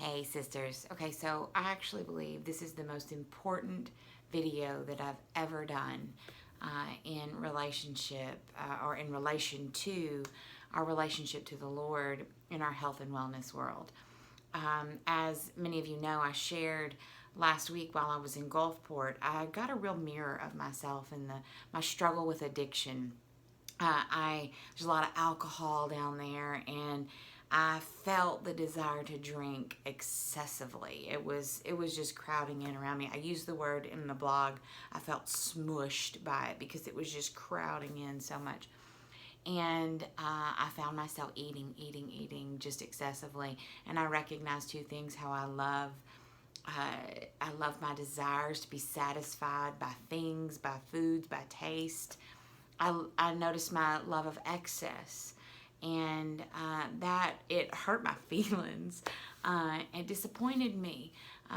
Hey sisters. Okay, so I actually believe this is the most important video that I've ever done in relationship or in relation to our relationship to the Lord in our health and wellness world. As many of you know, I shared last week while I was in Gulfport, I got a real mirror of myself and my struggle with addiction. There's a lot of alcohol down there, and I felt the desire to drink excessively. It was just crowding in around me. I used the word in the blog. I felt smushed by it because it was just crowding in so much. And I found myself eating just excessively. And I recognized two things: how I love my desires to be satisfied by things, by foods, by taste. I noticed my love of excess, and that it hurt my feelings. It disappointed me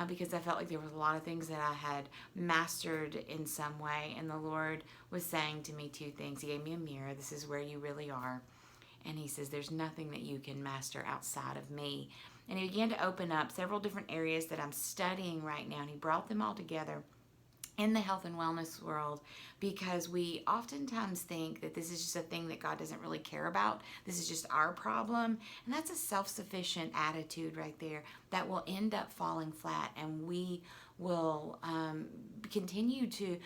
because I felt like there was a lot of things that I had mastered in some way, and the Lord was saying to me two things. He gave me a mirror. This is where you really are. And he says, there's nothing that you can master outside of me. And he began to open up several different areas that I'm studying right now, and he brought them all together in the health and wellness world, because we oftentimes think that this is just a thing that God doesn't really care about. This is just our problem. And that's a self-sufficient attitude right there that will end up falling flat, and we will continue to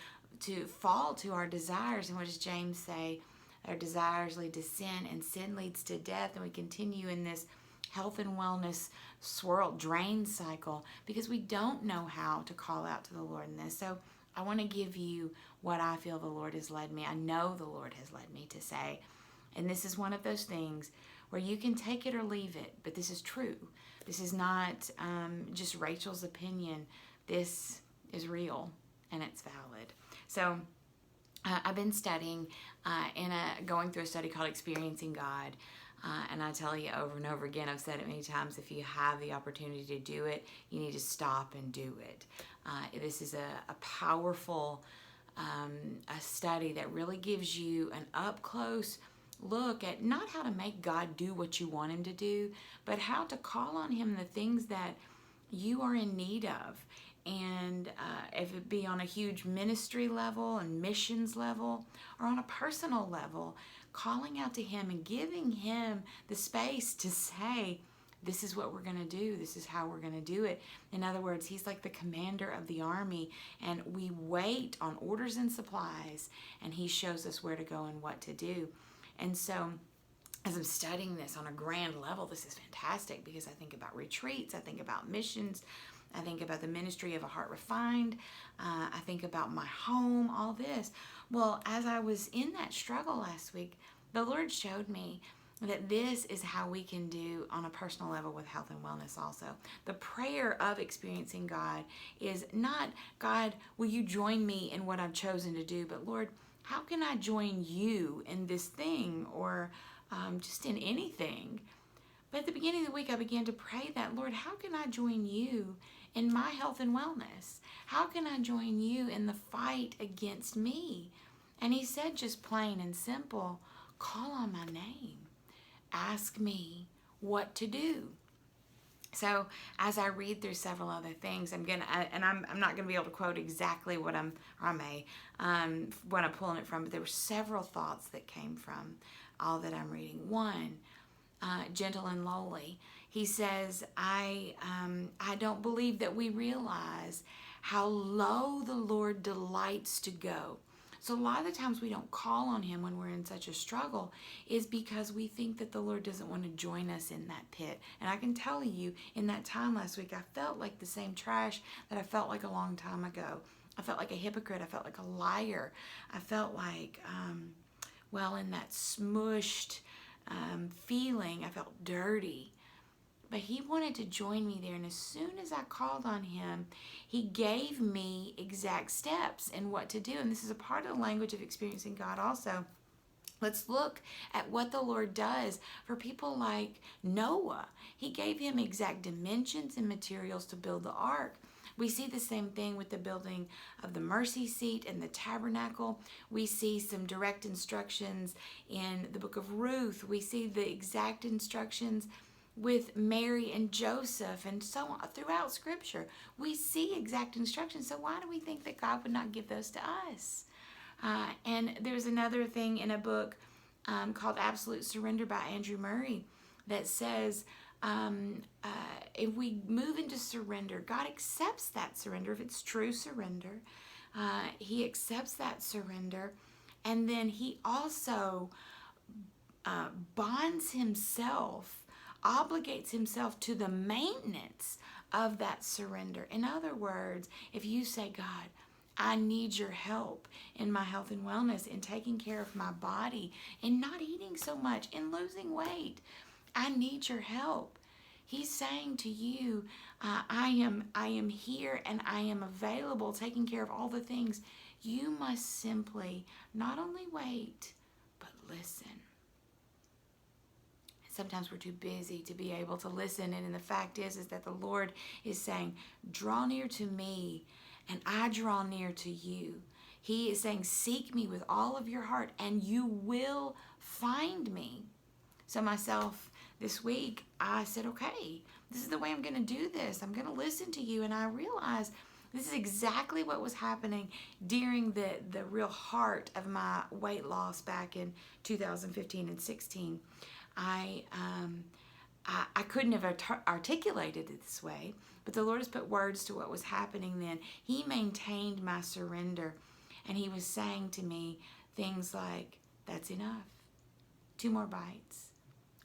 fall to our desires. And what does James say? Our desires lead to sin, and sin leads to death. And we continue in this health and wellness swirl drain cycle because we don't know how to call out to the Lord in this. So I want to give you what I feel the Lord has led me. I know the Lord has led me to say. And this is one of those things where you can take it or leave it, but this is true. This is not just Rachel's opinion. This is real and it's valid. So I've been studying going through a study called Experiencing God. And I tell you over and over again, I've said it many times, if you have the opportunity to do it, you need to stop and do it. This is a powerful a study that really gives you an up-close look at not how to make God do what you want him to do, but how to call on him the things that you are in need of. And if it be on a huge ministry level and missions level, or on a personal level, calling out to him and giving him the space to say, this is what we're going to do. This is how we're going to do it. In other words, he's like the commander of the army, and we wait on orders and supplies, and he shows us where to go and what to do. And so as I'm studying this on a grand level, this is fantastic because I think about retreats, I think about missions, I think about the ministry of a heart refined, I think about my home, all this. Well, as I was in that struggle last week, the Lord showed me that this is how we can do on a personal level with health and wellness also. The prayer of Experiencing God is not, God, will you join me in what I've chosen to do, but Lord, how can I join you in this thing, or just in anything? But at the beginning of the week, I began to pray that, Lord, how can I join you in my health and wellness? How can I join you in the fight against me? And he said, just plain and simple, call on my name. Ask me what to do. So as I read through several other things, I'm not gonna be able to quote exactly what I may, when I'm pulling it from, but there were several thoughts that came from all that I'm reading. One, gentle and lowly. He says, I don't believe that we realize how low the Lord delights to go. So a lot of the times we don't call on him when we're in such a struggle is because we think that the Lord doesn't want to join us in that pit. And I can tell you, in that time last week, I felt like the same trash that I felt like a long time ago. I felt like a hypocrite. I felt like a liar. I felt like, in that smushed feeling, I felt dirty. But he wanted to join me there, and as soon as I called on him, he gave me exact steps and what to do. And this is a part of the language of Experiencing God also. Let's look at what the Lord does for people like Noah. He gave him exact dimensions and materials to build the ark. We see the same thing with the building of the mercy seat and the tabernacle. We see some direct instructions in the book of Ruth. We see the exact instructions with Mary and Joseph and so on throughout Scripture. We see exact instructions. So why do we think that God would not give those to us? And there's another thing in a book called Absolute Surrender by Andrew Murray that says if we move into surrender, God accepts that surrender. If it's true surrender, He accepts that surrender. And then He also bonds Himself, obligates Himself to the maintenance of that surrender. In other words, if you say, God, I need your help in my health and wellness, in taking care of my body, in not eating so much, in losing weight, I need your help. He's saying to you, I am here and I am available, taking care of all the things. You must simply not only wait, but listen. Sometimes we're too busy to be able to listen. And the fact is that the Lord is saying, draw near to me and I draw near to you. He is saying, seek me with all of your heart and you will find me. So myself this week, I said, okay, this is the way I'm going to do this. I'm going to listen to you. And I realized this is exactly what was happening during the real heart of my weight loss back in 2015 and 16. I couldn't have articulated it this way, but the Lord has put words to what was happening then. He maintained my surrender, and He was saying to me things like, that's enough. 2 more bites.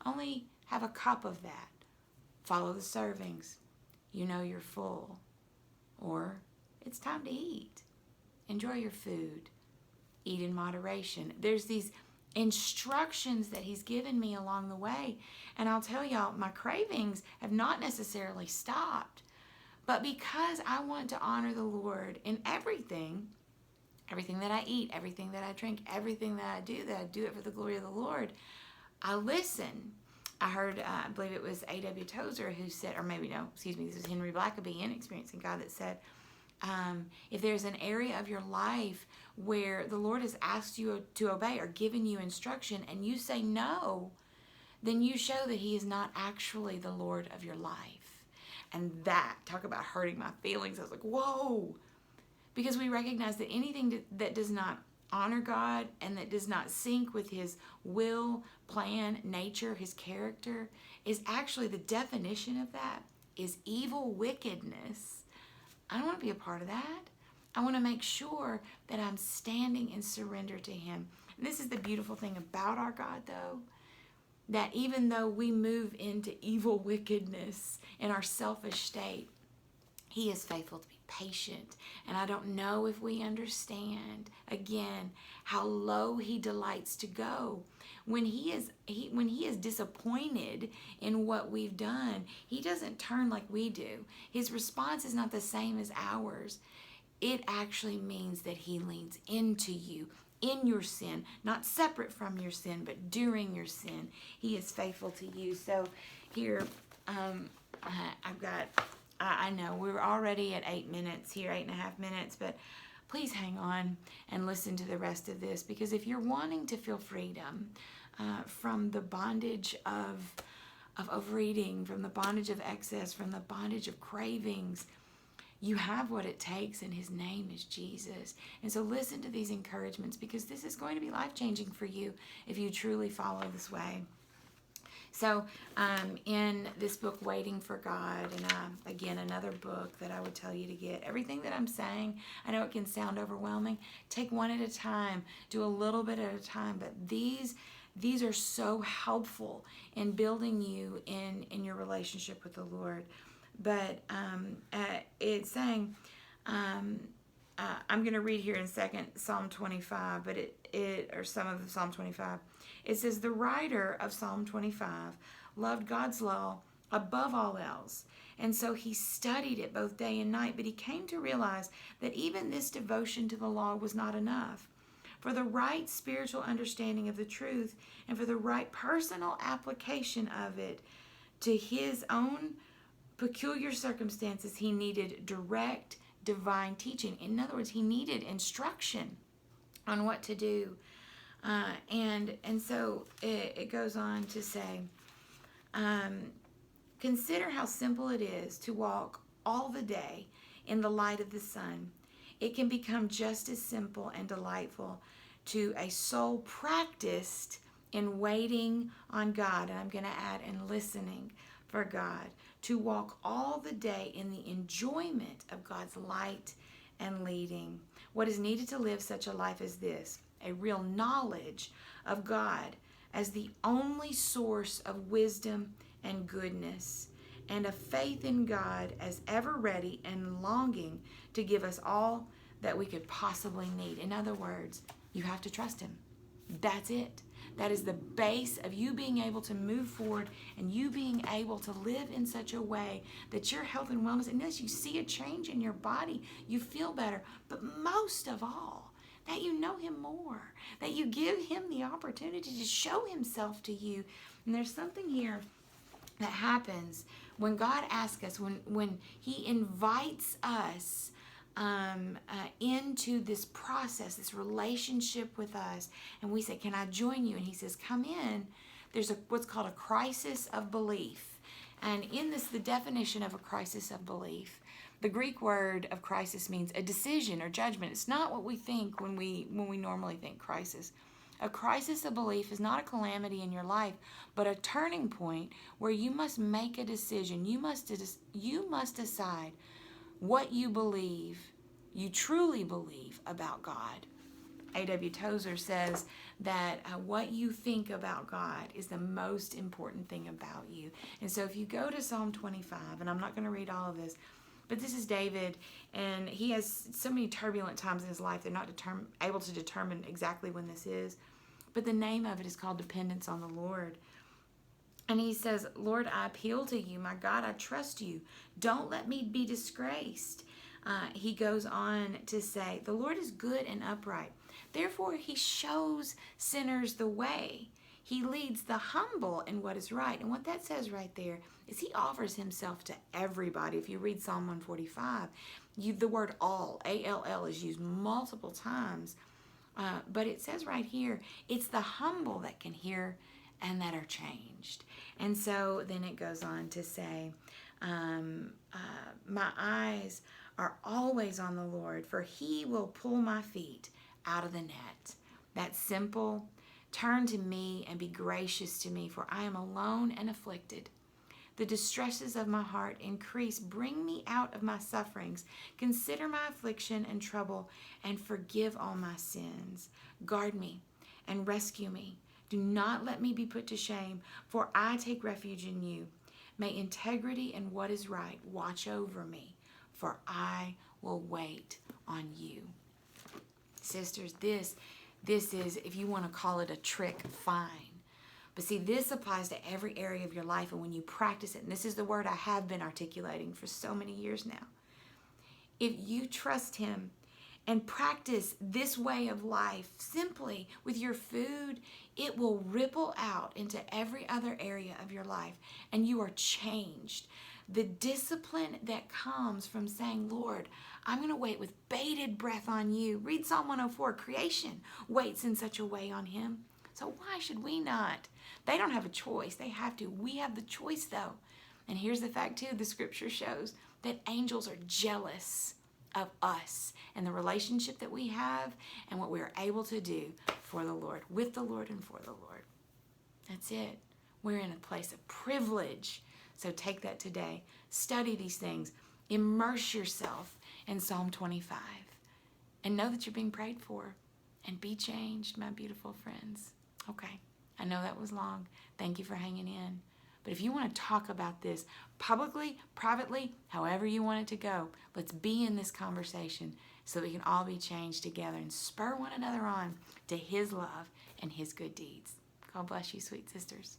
Only have a cup of that. Follow the servings. You know you're full. Or it's time to eat. Enjoy your food. Eat in moderation. There's these instructions that He's given me along the way. And I'll tell y'all, my cravings have not necessarily stopped. But because I want to honor the Lord in everything that I eat, everything that I drink, everything that I do it for the glory of the Lord, I listen. I heard, I believe it was A.W. Tozer who said, or maybe no, excuse me, this is Henry Blackaby in Experiencing God that said, if there's an area of your life where the Lord has asked you to obey or given you instruction and you say no, then you show that He is not actually the Lord of your life. And that, talk about hurting my feelings. I was like, whoa. Because we recognize that anything that does not honor God and that does not sync with His will, plan, nature, His character is actually, the definition of that is evil wickedness. I don't want to be a part of that. I want to make sure that I'm standing in surrender to Him. And this is the beautiful thing about our God, though, that even though we move into evil wickedness in our selfish state, He is faithful to be patient. And I don't know if we understand, again, how low He delights to go. When He is disappointed in what we've done, He doesn't turn like we do. His response is not the same as ours. It actually means that He leans into you in your sin, not separate from your sin, but during your sin. He is faithful to you. So here, I've got, I know we're already at 8 minutes here, 8.5 minutes, but please hang on and listen to the rest of this, because if you're wanting to feel freedom from the bondage of overeating, from the bondage of excess, from the bondage of cravings, you have what it takes, and His name is Jesus. And so listen to these encouragements, because this is going to be life-changing for you if you truly follow this way. So in this book, Waiting for God, and again, another book that I would tell you to get, everything that I'm saying, I know it can sound overwhelming. Take one at a time. Do a little bit at a time. But these are so helpful in building you in your relationship with the Lord. But it's saying, I'm going to read here in Psalm 25, but or some of the Psalm 25. It says, the writer of Psalm 25 loved God's law above all else. And so he studied it both day and night, but he came to realize that even this devotion to the law was not enough. For the right spiritual understanding of the truth and for the right personal application of it to his own peculiar circumstances, he needed direct divine teaching. In other words, he needed instruction on what to do. And so it goes on to say, Consider how simple it is to walk all the day in the light of the sun. It can become just as simple and delightful to a soul practiced in waiting on God, and I'm going to add in listening for God, to walk all the day in the enjoyment of God's light and leading. What is needed to live such a life as this? A real knowledge of God as the only source of wisdom and goodness, and a faith in God as ever ready and longing to give us all that we could possibly need. In other words, you have to trust Him. That's it. That is the base of you being able to move forward and you being able to live in such a way that your health and wellness, and as you see a change in your body, you feel better. But most of all, that you know Him more, that you give Him the opportunity to show Himself to you. And there's something here that happens when God asks us, when He invites us into this process, this relationship with us, and we say, can I join you? And He says, come in. There's what's called a crisis of belief. And in this, the definition of a crisis of belief, the Greek word of crisis means a decision or judgment. It's not what we think when we normally think crisis. A crisis of belief is not a calamity in your life, but a turning point where you must make a decision. You must decide what you believe, you truly believe about God. A.W. Tozer says that what you think about God is the most important thing about you. And so if you go to Psalm 25, and I'm not going to read all of this, but this is David, and he has so many turbulent times in his life, they're not able to determine exactly when this is. But the name of it is called Dependence on the Lord. And he says, Lord, I appeal to you. My God, I trust you. Don't let me be disgraced. He goes on to say, the Lord is good and upright. Therefore, He shows sinners the way. He leads the humble in what is right. And what that says right there is He offers Himself to everybody. If you read Psalm 145, the word all, A-L-L, is used multiple times. But it says right here, it's the humble that can hear and that are changed. And so then it goes on to say, my eyes are always on the Lord, for He will pull my feet out of the net. That's simple. Turn to me and be gracious to me, for I am alone and afflicted. The distresses of my heart increase. Bring me out of my sufferings. Consider my affliction and trouble, and forgive all my sins. Guard me and rescue me. Do not let me be put to shame, for I take refuge in you. May integrity and what is right watch over me, for I will wait on you. Sisters, this is, if you want to call it a trick, fine. But see, this applies to every area of your life, and when you practice it, and this is the word I have been articulating for so many years now. If you trust Him and practice this way of life simply with your food, it will ripple out into every other area of your life, and you are changed. The discipline that comes from saying, Lord, I'm going to wait with bated breath on you. Read Psalm 104. Creation waits in such a way on Him. So why should we not? They don't have a choice. They have to. We have the choice, though. And here's the fact, too. The scripture shows that angels are jealous of us and the relationship that we have and what we are able to do for the Lord, with the Lord and for the Lord. That's it. We're in a place of privilege. So take that today. Study these things. Immerse yourself in Psalm 25. And know that you're being prayed for. And be changed, my beautiful friends. Okay, I know that was long. Thank you for hanging in. But if you want to talk about this publicly, privately, however you want it to go, let's be in this conversation so we can all be changed together and spur one another on to His love and His good deeds. God bless you, sweet sisters.